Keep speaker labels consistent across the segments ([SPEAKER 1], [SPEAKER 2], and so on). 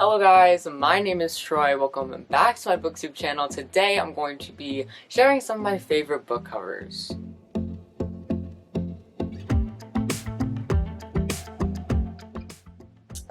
[SPEAKER 1] Hello guys, my name is Troy. Welcome back to my booktube channel. Today I'm going to be sharing some of my favorite book covers.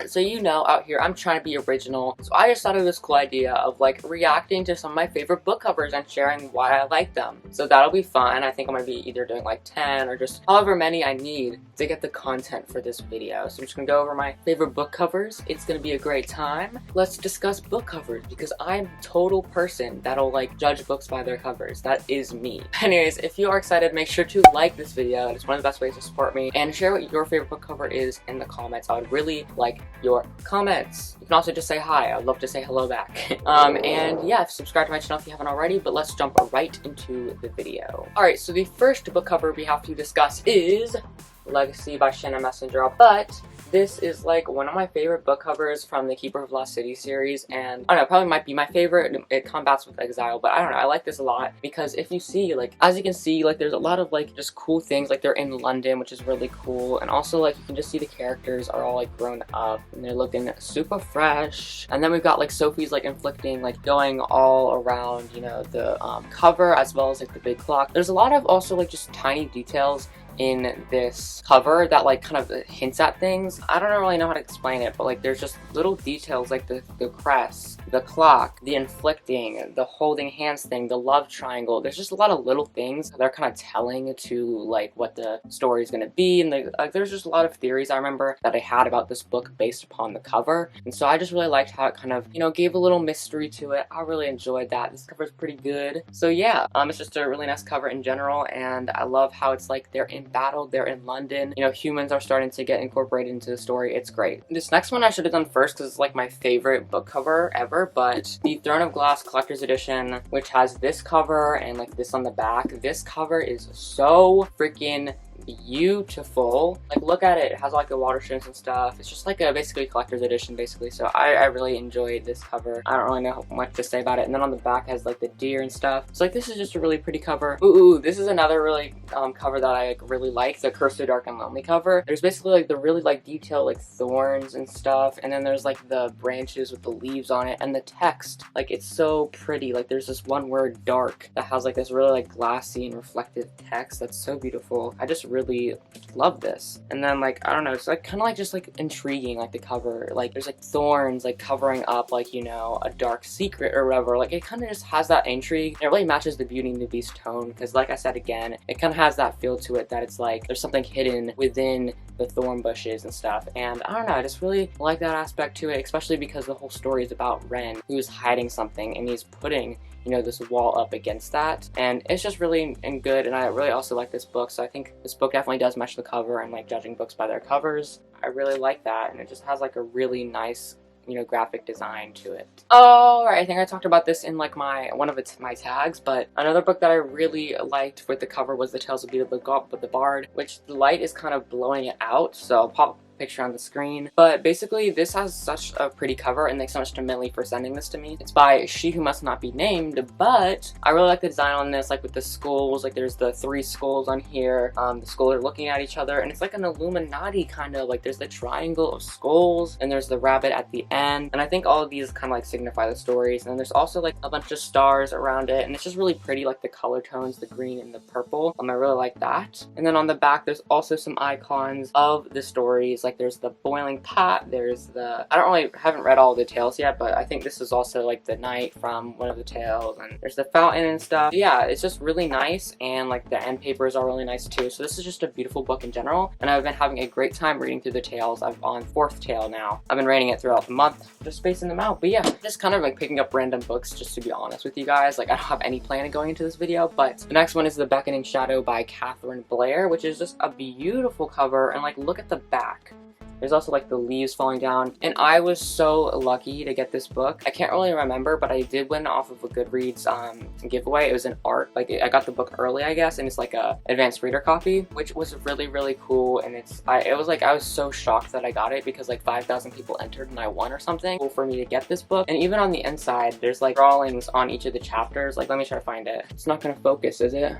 [SPEAKER 1] So out here I'm trying to be original, so I just thought of this cool idea of like reacting to some of my favorite book covers and sharing why I like them. So that'll be fun. I think I'm gonna be either doing like 10 or just however many I need to get the content for this video. So I'm just gonna go over my favorite book covers. It's gonna be a great time. Let's discuss book covers because I'm a total person that'll like judge books by their covers. That is me. Anyways, if you are excited, make sure to like this video. It's one of the best ways to support me, and share what your favorite book cover is in the comments. I would really like your comments. You can also just say hi. I'd love to say hello back. And yeah, subscribe to my channel if you haven't already, but let's jump right into the video. Alright, so the first book cover we have to discuss is Legacy by Shannon Messenger, but this is like one of my favorite book covers from the Keeper of Lost City series, and I don't know, probably might be my favorite. It combats with exile, but I don't know, I like this a lot because if you see, like, as you can see, like, there's a lot of like just cool things. Like, they're in London, which is really cool, and also like you can just see the characters are all like grown up and they're looking super fresh. And then we've got like Sophie's like inflicting, like going all around, you know, the cover, as well as like the big clock. There's a lot of also like just tiny details in this cover that like kind of hints at things. I don't really know how to explain it, but like there's just little details like the crest, the clock, the inflicting, the holding hands thing, the love triangle. There's just a lot of little things that are kind of telling to like what the story is going to be, and like there's just a lot of theories I remember that I had about this book based upon the cover, and so I just really liked how it kind of, you know, gave a little mystery to it. I really enjoyed that. This cover is pretty good. So yeah, it's just a really nice cover in general, and I love how it's like they're in battle, they're in London, you know, humans are starting to get incorporated into the story. It's great. This next one I should have done first because it's like my favorite book cover ever, but the Throne of Glass Collector's Edition, which has this cover and like this on the back. This cover is so freaking beautiful. Like, look at it. It has like the water streams and stuff. It's just like a basically collector's edition basically, so I really enjoyed this cover. I don't really know much to say about it. And then on the back has like the deer and stuff. So like this is just a really pretty cover. Ooh, this is another really cover that I like really like, the Curse of Dark and Lonely cover. There's basically like the really like detailed like thorns and stuff, and then there's like the branches with the leaves on it, and the text, like it's so pretty. Like there's this one word, dark, that has like this really like glassy and reflective text that's so beautiful. I just really love this. And then like, I don't know, it's like kind of like just like intriguing, like the cover, like there's like thorns like covering up like, you know, a dark secret or whatever. Like it kind of just has that intrigue. It really matches the Beauty and the Beast tone because, like I said again, it kind of has that feel to it that it's like there's something hidden within the thorn bushes and stuff. And I don't know, I just really like that aspect to it, especially because the whole story is about Ren, who's hiding something, and he's putting, you know, this wall up against that, and it's just really good. And I really also like this book, so I think this book definitely does match the cover, and like judging books by their covers, I really like that, and it just has like a really nice, you know, graphic design to it. Alright, I think I talked about this in like one of my tags, but another book that I really liked with the cover was The Tales of Beat of the Bard, which the light is kind of blowing it out, so I'll pop picture on the screen. But basically this has such a pretty cover, and thanks so much to Millie for sending this to me. It's by She Who Must Not Be Named, but I really like the design on this, like with the skulls. Like there's the 3 skulls on here. The skulls are looking at each other, and it's like an Illuminati kind of, like there's the triangle of skulls, and there's the rabbit at the end, and I think all of these kind of like signify the stories. And then there's also like a bunch of stars around it, and it's just really pretty, like the color tones, the green and the purple. I really like that. And then on the back there's also some icons of the stories. Like there's the boiling pot, there's the, haven't read all the tales yet, but I think this is also like the knight from one of the tales, and there's the fountain and stuff. Yeah, it's just really nice, and like the end papers are really nice too. So this is just a beautiful book in general, and I've been having a great time reading through the tales. I'm on 4th tale now. I've been reading it throughout the month, just spacing them out. But yeah, just kind of like picking up random books, just to be honest with you guys. Like I don't have any plan of going into this video, but the next one is The Beckoning Shadow by Catherine Blair, which is just a beautiful cover. And like, look at the back. There's also like the leaves falling down, and I was so lucky to get this book. I can't really remember, but I did win off of a Goodreads giveaway. It was an art, like I got the book early, I guess, and it's like a advanced reader copy, which was really cool. And it was like, I was so shocked that I got it because like 5,000 people entered and I won or something. Cool for me to get this book. And even on the inside, there's like drawings on each of the chapters. Like, let me try to find it. It's not gonna focus, is it?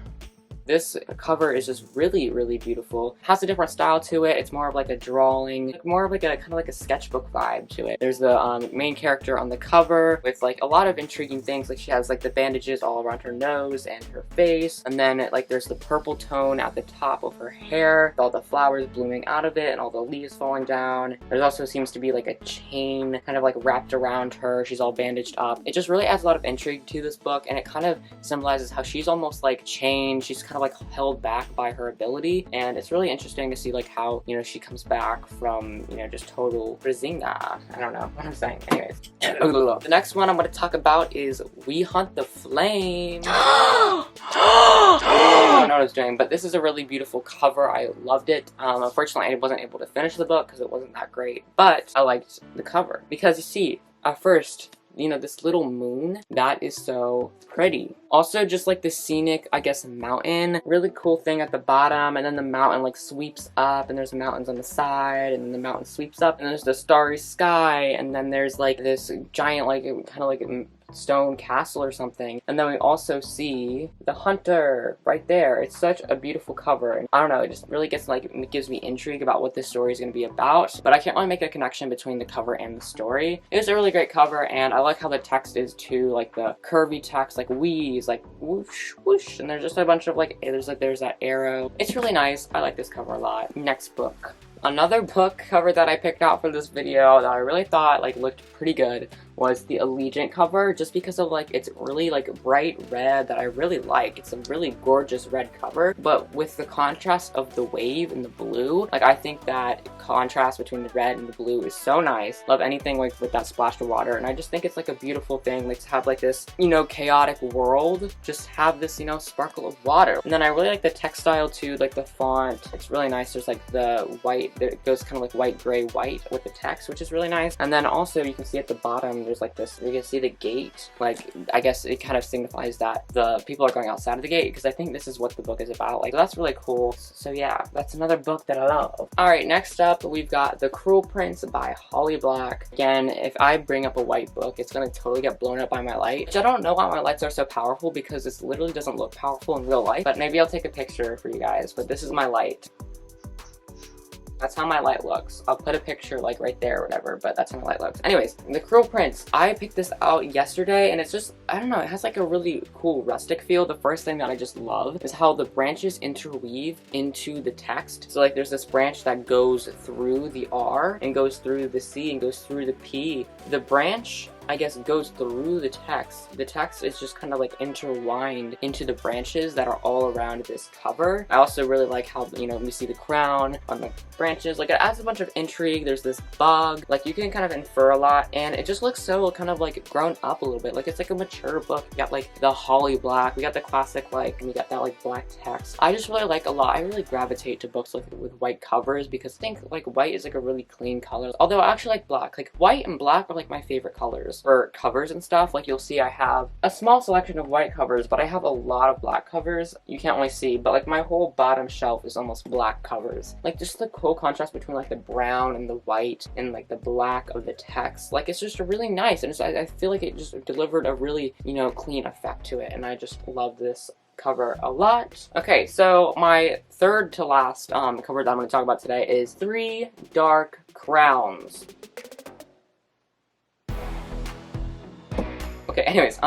[SPEAKER 1] This cover is just really, really beautiful. It has a different style to it. It's more of like a drawing, more of like a kind of like a sketchbook vibe to it. There's the main character on the cover with like a lot of intriguing things. Like she has like the bandages all around her nose and her face, and then like there's the purple tone at the top of her hair, with all the flowers blooming out of it and all the leaves falling down. There also seems to be like a chain kind of like wrapped around her. She's all bandaged up. It just really adds a lot of intrigue to this book, and it kind of symbolizes how she's almost like chained. She's kind of like held back by her ability, and it's really interesting to see like how, you know, she comes back from, you know, just total Brazinga. I don't know what I'm saying. Anyways, the next one I'm going to talk about is We Hunt the Flame. I don't know what I was doing, but this is a really beautiful cover. I loved it. Unfortunately, I wasn't able to finish the book because it wasn't that great, but I liked the cover because, you see, at first, you know, this little moon, that is so pretty. Also, just like the scenic, I guess, mountain, really cool thing at the bottom, and then the mountain like sweeps up, and there's mountains on the side, and then the mountain sweeps up, and there's the starry sky, and then there's like this giant, like, kind of like stone castle or something. And then we also see the hunter right there. It's such a beautiful cover, and I don't know, it just really gets like, it gives me intrigue about what this story is going to be about, but I can't really make a connection between the cover and the story. It was a really great cover, and I like how the text is too, like the curvy text, like wheeze, like whoosh whoosh, and there's just a bunch of like, there's that arrow. It's really nice. I like this cover a lot. Next book. Another book cover that I picked out for this video that I really thought like looked pretty good was the Allegiant cover, just because of like it's really like bright red that I really like. It's a really gorgeous red cover, but with the contrast of the wave and the blue, like I think that contrast between the red and the blue is so nice. Love anything like with that splash of water, and I just think it's like a beautiful thing, like to have like this, you know, chaotic world, just have this, you know, sparkle of water. And then I really like the textile too, like the font. It's really nice. There's like the white, it goes kind of like white, gray, white with the text, which is really nice. And then also you can see at the bottom, there's like this, you can see the gate, like I guess it kind of signifies that the people are going outside of the gate, because I think this is what the book is about. Like, so that's really cool. So yeah, that's another book that I love. Alright, next up we've got The Cruel Prince by Holly Black. Again, if I bring up a white book, it's gonna totally get blown up by my light, which I don't know why my lights are so powerful, because this literally doesn't look powerful in real life, but maybe I'll take a picture for you guys. But this is my light. That's how my light looks. I'll put a picture like right there or whatever, but that's how my light looks. Anyways, The Cruel Prince. I picked this out yesterday, and it's just, I don't know, it has like a really cool rustic feel. The first thing that I just love is how the branches interweave into the text. So like there's this branch that goes through the R and goes through the C and goes through the P. The branch, I guess, goes through the text. The text is just kind of like intertwined into the branches that are all around this cover. I also really like how, you know, we see the crown on the branches. Like, it adds a bunch of intrigue. There's this bug. Like, you can kind of infer a lot, and it just looks so kind of like grown up a little bit. Like, it's like a mature book. We got like the Holly Black. We got the classic, like, and we got that like black text. I just really like a lot. I really gravitate to books like with white covers, because I think like white is like a really clean color. Although I actually like black. Like, white and black are like my favorite colors for covers and stuff. Like, you'll see I have a small selection of white covers, but I have a lot of black covers. You can't really see, but like my whole bottom shelf is almost black covers. Like, just the cool contrast between like the brown and the white and like the black of the text. Like, it's just really nice, and I feel like it just delivered a really, you know, clean effect to it, and I just love this cover a lot. Okay, so my third to last cover that I'm going to talk about today is Three Dark Crowns. Okay, anyways,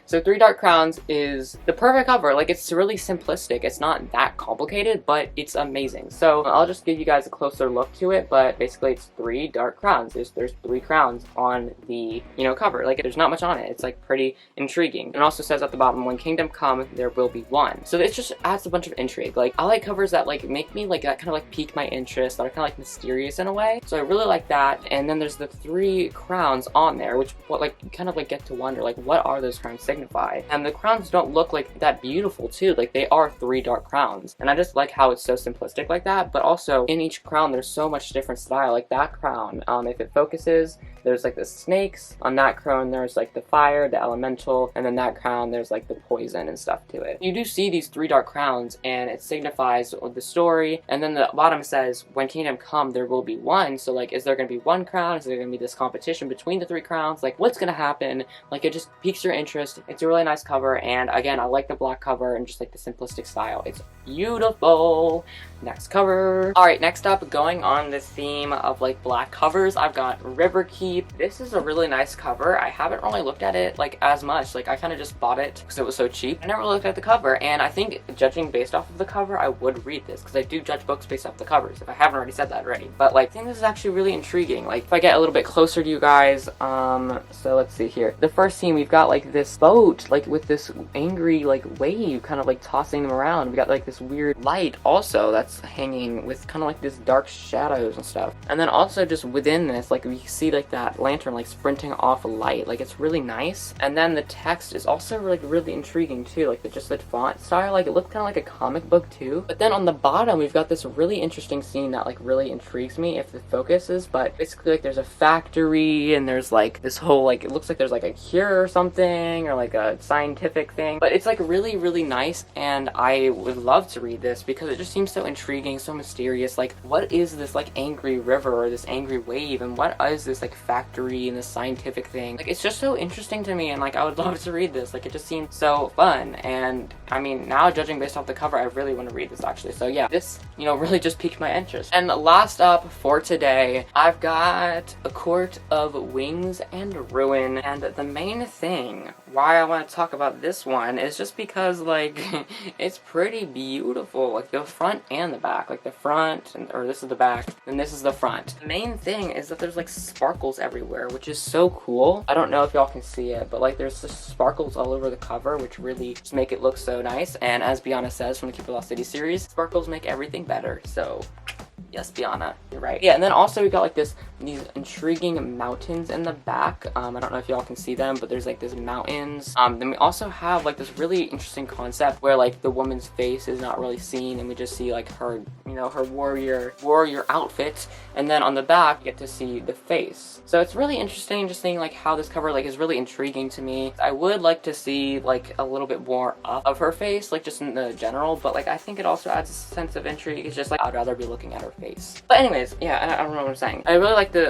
[SPEAKER 1] so Three Dark Crowns is the perfect cover. Like, it's really simplistic. It's not that complicated, but it's amazing. So I'll just give you guys a closer look to it, but basically it's three dark crowns. There's three crowns on the, you know, cover. Like, there's not much on it. It's like pretty intriguing. It also says at the bottom, when kingdom come, there will be one. So it just adds a bunch of intrigue. Like, I like covers that like make me like, that kind of like pique my interest, that are kind of like mysterious in a way. So I really like that. And then there's the three crowns on there, which like you kind of like get to wonder, like, what are those crowns signify? And the crowns don't look like that beautiful too. Like, they are three dark crowns, and I just like how it's so simplistic like that. But also in each crown there's so much different style. Like that crown, if it focuses, there's like the snakes. On that crown there's like the fire, the elemental, and then that crown there's like the poison and stuff to it. You do see these three dark crowns, and it signifies the story. And then the bottom says, when kingdom come, there will be one. So like, is there gonna be one crown? Is there gonna be this competition between the three crowns? Like, what's gonna happen? Like, it just piques your interest. It's a really nice cover, and again, I like the black cover and just like the simplistic style. It's beautiful. Next cover. Alright, next up, going on the theme of like black covers, I've got Riverkeep. This is a really nice cover. I haven't really looked at it like as much. Like I kind of just bought it because it was so cheap. I never looked at the cover, and I think judging based off of the cover, I would read this because I do judge books based off the covers, if I haven't already said that already. But like I think this is actually really intriguing. Like if I get a little bit closer to you guys, so let's see here. The first scene, we've got like this boat like with this angry like wave kind of like tossing them around. We got like this weird light also that's hanging with kind of like this dark shadows and stuff. And then also just within this, like we see like that lantern like sprinting off a light. Like it's really nice. And then the text is also like really intriguing too. Like just the font style, like it looks kind of like a comic book too. But then on the bottom, we've got this really interesting scene that like really intrigues me if the focus is. But basically like there's a factory and there's like this whole like, it looks like there's like a cure or something or like a scientific thing. But it's like really nice, and I would love to read this because it just seems so intriguing, so mysterious. Like what is this like angry river or this angry wave, and what is this like factory and this scientific thing? Like it's just so interesting to me, and like I would love to read this. Like it just seems so fun, and I mean now judging based off the cover, I really want to read this actually. So yeah, this, you know, really just piqued my interest. And last up for today, I've got A Court of Wings and Ruin, and the main thing why I want to talk about this one is just because like it's pretty beautiful, like the front and the back. Like the front, or this is the back, and this is the front. The main thing is that there's like sparkles everywhere, which is so cool. I don't know if y'all can see it, but like there's just sparkles all over the cover, which really just make it look so nice. And as Biana says from the Keep It Lost City series, sparkles make everything better. So yes, Biana, you're right. Yeah, and then also we got like these intriguing mountains in the back. I don't know if y'all can see them, but there's like these mountains. Then we also have like this really interesting concept where like the woman's face is not really seen, and we just see like her, you know, her warrior outfit, and then on the back you get to see the face. So it's really interesting just seeing like how this cover like is really intriguing to me. I would like to see like a little bit more of her face, like just in the general, but like I think it also adds a sense of intrigue. It's just like I'd rather be looking at her face. But anyways, yeah, I don't know what I'm saying. I really like the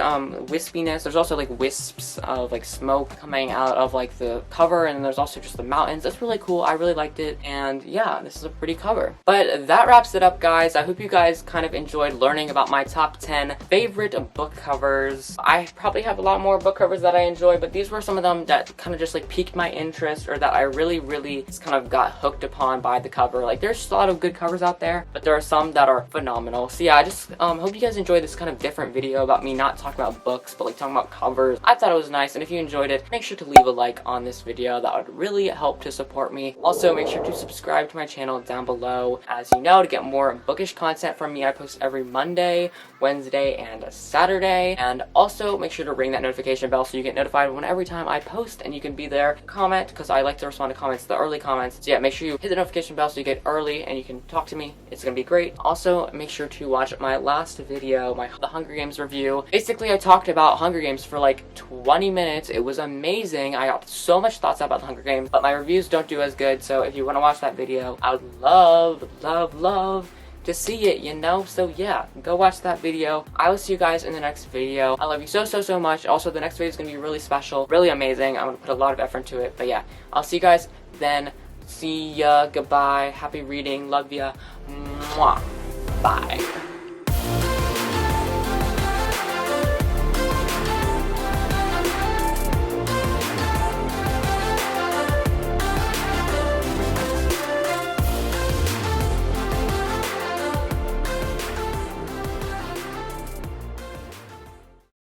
[SPEAKER 1] wispiness. There's also like wisps of like smoke coming out of like the cover, and then there's also just the mountains. That's really cool. I really liked it, and yeah, this is a pretty cover. But that wraps it up, guys. I hope you guys kind of enjoyed learning about my top 10 favorite book covers. I probably have a lot more book covers that I enjoy, but these were some of them that kind of just like piqued my interest, or that I really just kind of got hooked upon by the cover. Like there's a lot of good covers out there, but there are some that are phenomenal. So yeah, I just hope you guys enjoyed this kind of different video about me not talking about books, but like talking about covers. I thought it was nice, and if you enjoyed it, make sure to leave a like on this video. That would really help to support me. Also, make sure to subscribe to my channel down below, as you know, to get more bookish content from me. I post every Monday, Wednesday, and Saturday. And also make sure to ring that notification bell so you get notified when every time I post, and you can be there, comment, because I like to respond to comments, the early comments. So yeah, make sure you hit the notification bell so you get early and you can talk to me. It's gonna be great. Also, make sure to watch my last video, the Hunger Games review. Basically, I talked about Hunger Games for like 20 minutes. It was amazing. I got so much thoughts about the Hunger Games, but my reviews don't do as good. So if you want to watch that video, I would love to see it, you know? So yeah, go watch that video. I will see you guys in the next video. I love you so much. Also, the next video is going to be really special, really amazing. I'm going to put a lot of effort into it. But yeah, I'll see you guys then. See ya. Goodbye. Happy reading. Love ya. Mwah. Bye.